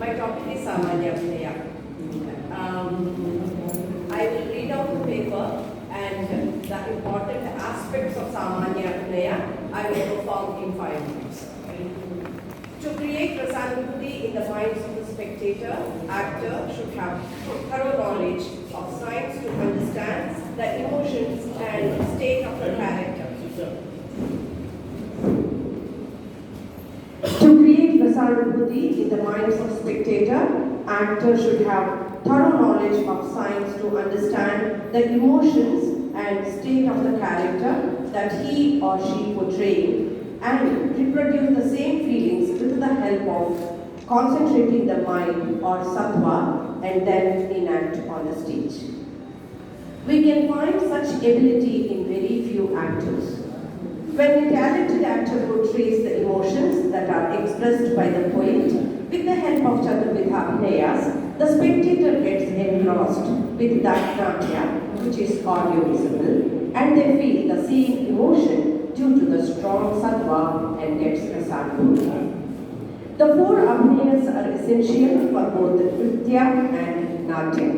My topic is Samanyabhinaya. I will read out the paper and the important aspects of Samanyabhinaya I will perform in 5 minutes. To create Rasanubhuti in the minds of the spectator, actor should have thorough knowledge of science to understand the emotions and state of the character. To create Rasanubhuti in the minds of spectator, actor should have thorough knowledge of science to understand the emotions and state of the character that he or she portrays, and reproduce the same feelings with the help of concentrating the mind or sattva and then enact on the stage. We can find such ability in very few actors. When a talented actor portrays the emotions that are expressed by the poet with the help of Abhinayas, the spectator gets engrossed with that natya, which is audio-visible, and they feel the same emotion due to the strong sattva and gets Rasanubhuti. The 4 abhinayas are essential for both the nritya and natya.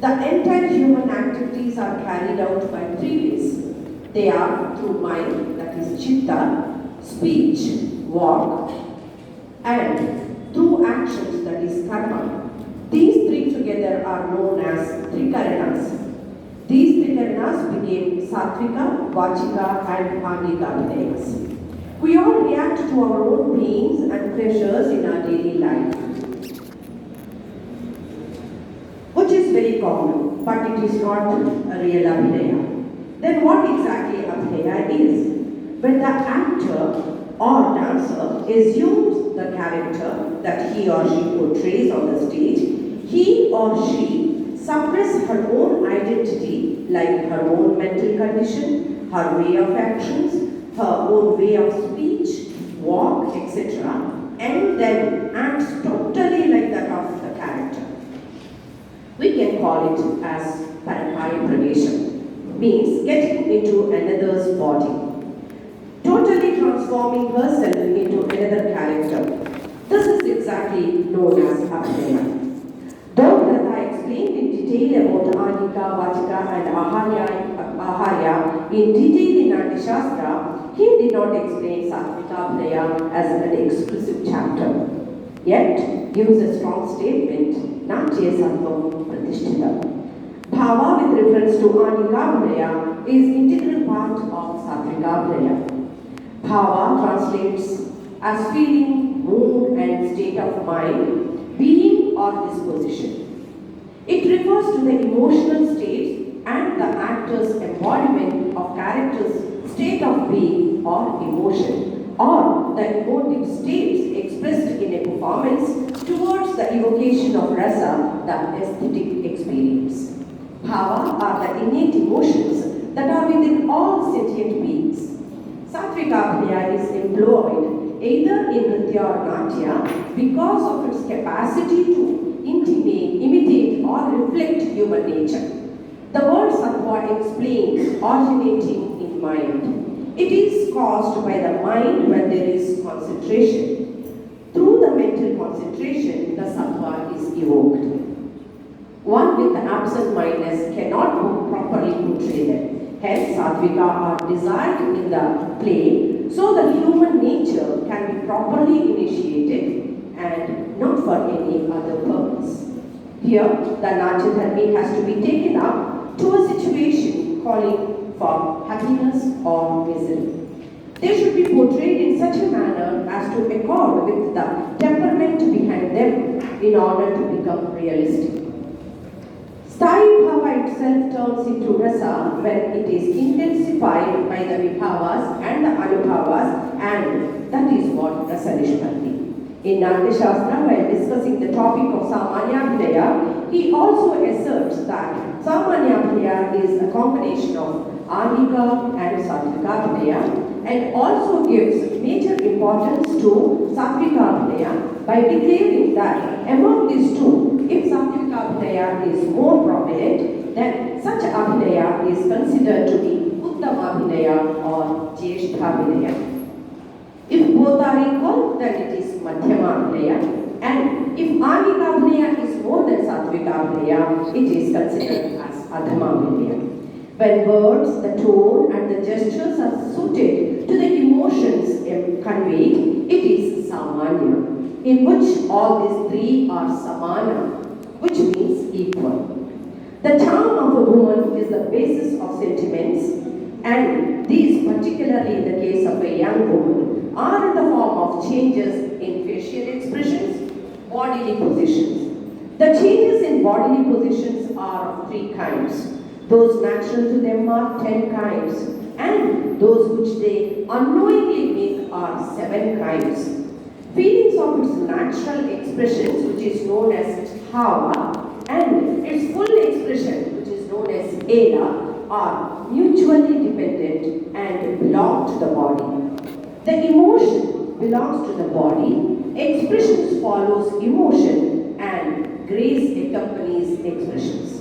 The entire human activities are carried out by 3 ways. They are through mind, that is chitta, speech, walk, and through actions, that is karma. These 3 together are known as trikaranas. These trikaranas became sattvika, vachika, and angika abhinayas. We all react to our own pains and pleasures in our daily life, which is very common, but it is not a real abhinaya. Then what exactly abhinaya is? When the actor or dancer assumes the character that he or she portrays on the stage, he or she suppress her own identity, like her own mental condition, her way of actions, her own way of speech, walk, etc., and then acts totally like that of the character. We can call it as parakaya pravesha, means getting into another's body, totally transforming herself into another character. This is exactly known as abhinaya. Though Pratha explained in detail about Angika, Vachika and Aharya in detail in Natya he did not explain Sattvika Abhinaya as an exclusive chapter, yet gives a strong statement, Natya Sattvam Pratishtita. Bhava with reference to Angika Abhinaya is integral part of Sattvika Abhinaya. Bhava translates as feeling, mood and state of mind, being or disposition. It refers to the emotional state and the actor's embodiment of character's state of being or emotion, or the emotive states expressed in a performance towards the evocation of rasa, the aesthetic experience. Bhava are the innate emotions that are within all sentient beings. Sattvika Abhinaya is employed either in nritya or natya because of its capacity to imitate or reflect human nature. The word sattva explains originating in mind. It is caused by the mind when there is concentration. Through the mental concentration, the sattva is evoked. One with the absent mindness cannot properly portray them. Hence, sattvika are desired in the play so the human nature can be properly initiated and not for any other purpose. Here, the natya dharmi has to be taken up to a situation calling for happiness or misery. They should be portrayed in such a manner as to accord with the temperament behind them in order to become realistic. Sthayi bhava itself turns into rasa when it is intensified by the vibhavas and the anubhavas, and that is what rasa nishpatti. In Natya Shastra, while discussing the topic of Samanyabhinaya, he also asserts that Samanyabhinaya is a combination of Angika and Sattvika Abhinaya, and also gives major importance to Sattvika Abhinaya by declaring that among these 2, if Sattvika Abhinaya is more prominent, then such Abhinaya is considered to be Uttama Abhinaya or Jyeshtha Abhinaya. If both are equal, then it is Madhyama Abhinaya, and if Angika Abhinaya is more than Sattvika Abhinaya, it is considered as Adhama Abhinaya. When words, the tone and the gestures are suited to the emotions conveyed, it is Samanya, in which all these three are Samana, which means equal. The charm of a woman is the basis of sentiments, and these, particularly in the case of a young woman, are in the form of changes in facial expressions, bodily positions. The changes in bodily positions are of three kinds. Those natural to them are 10 kinds, and those which they unknowingly make are 7 kinds. Feelings of its natural expressions, which is known as Hava, and its full expression, which is known as Ela, are mutually dependent and belong to the body. The emotion belongs to the body, expressions follows emotion, and grace accompanies expressions.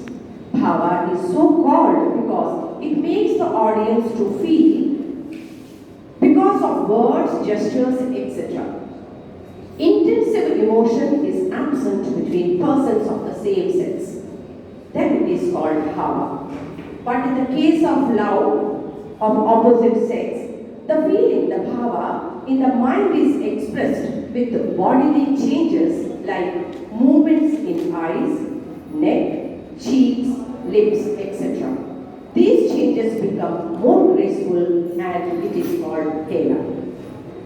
Bhava is so called because it makes the audience to feel because of words, gestures, etc. Intensive emotion is absent between persons of the same sex. Then it is called Bhava. But in the case of love of opposite sex, the feeling, the Bhava, in the mind is expressed with bodily changes like movements in eyes, neck, cheeks, lips, etc. These changes become more graceful and it is called Hela.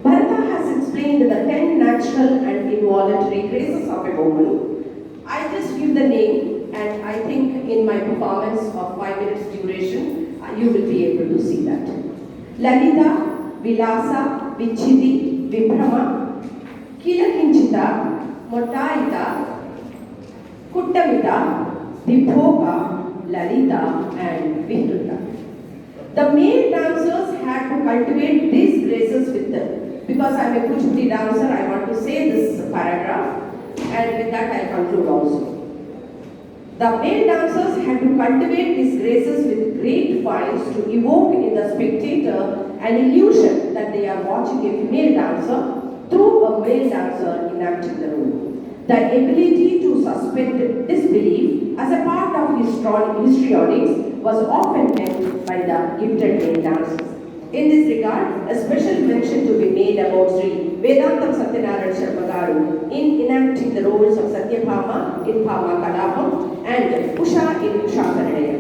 Bharata has explained the 10 natural and involuntary graces of a woman. I just give the name, and I think in my performance of 5 minutes duration, you will be able to see that. Lalita, Vilasa, Vichidi, Vibhrama, Kilakinchita, Motaita, Kuttamita, Vibhoga, Lalita, and Vihruta. The male dancers had to cultivate these graces with them. Because I am a Kuchipudi dancer, I want to say this paragraph, and with that I conclude also. The male dancers had to cultivate these graces with great finesse to evoke in the spectator an illusion that they are watching a female dancer through a male dancer enacting the role. The ability to suspend disbelief as a part of histrionics was often met by the gifted male dancers. In this regard, a special mention to be made about Sri Vedantam Satyanarayana Sharma Garu in enacting the roles of Satyabhama in Bhama Kalapam and Usha in Usha Karanaya.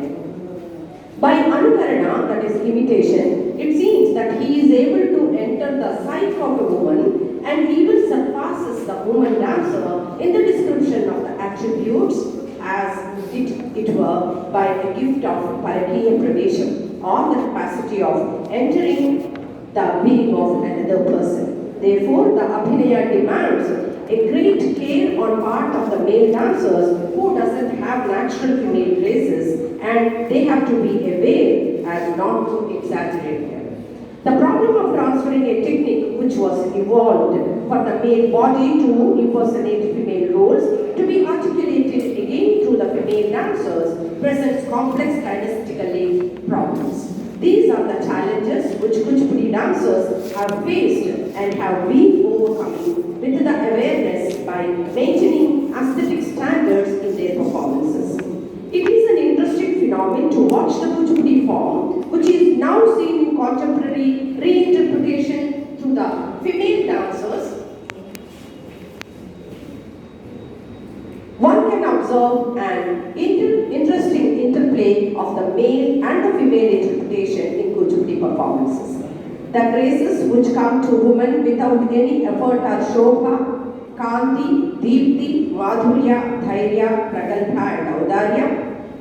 By Anukarana, that is imitation, it seems that he is able to enter the psyche of a woman and even surpasses the woman dancer in the description of the attributes as it were by a gift of Parakiya Pravesham or the capacity of entering the being of another person. Therefore, the Abhinaya demands a great care on part of the male dancers who doesn't have natural female graces, and they have to be aware as not to exaggerate them. The problem of transferring a technique which was evolved for the male body to impersonate female roles to be articulated again through the female dancers presents complex stylistically problems. These are the challenges which Kuchipudi dancers have faced and have been overcoming with the awareness by maintaining aesthetic standards in their performances. It is an interesting phenomenon to watch the Kuchipudi form, which is now seen in contemporary reinterpretation through the female dancers. One can observe an interesting interplay of the male and the female interpretation in Kuchipudi performances. The graces which come to women without any effort are Shobha, Kanti, Deepti, Madhurya, Dhairya, Pragalbha and Audarya,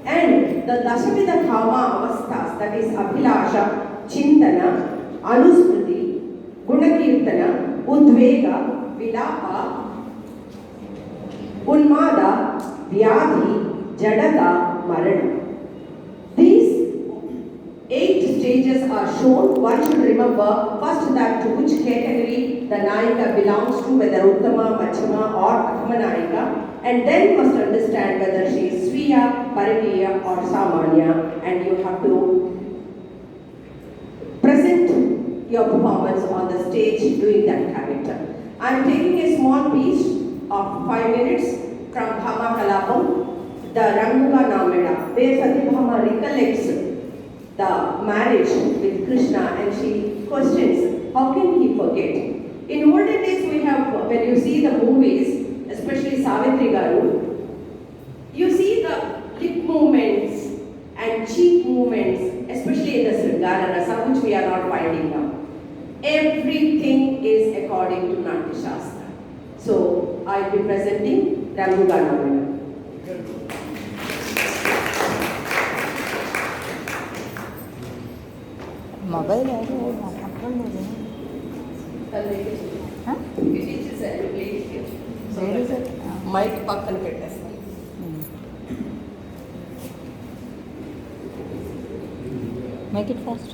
and the Dashavida Bhava Avasthas, that is Abhilasha, Chintana, Anusmriti, Gunakirtana, Udvega, Vilapa, Unmada, Vyadhi, Jadata, Marana. These 8 stages are shown. One should remember first that to which category the Nayika belongs to, whether Uttama, Machama or Athama Nayika, and then must understand whether she is Sviya, Parakiya or Samanya, and you have to present your performance on the stage doing that character. I am taking a small piece of 5 minutes from Bhama Kalapam, the Ranguga Nameda, where Satyabhama recollects the marriage with Krishna and she questions, how can he forget? In olden days we have, when you see the movies, especially Savitri Garu, you see the lip movements and cheek movements, especially in the Sringara Rasa, which we are not finding now. Everything is according to Natya Shastra. So, I will be presenting Ranguga Nameda. Mobile అది పక్కన mic పక్కన పెట్టేస్తాను. Make it fast.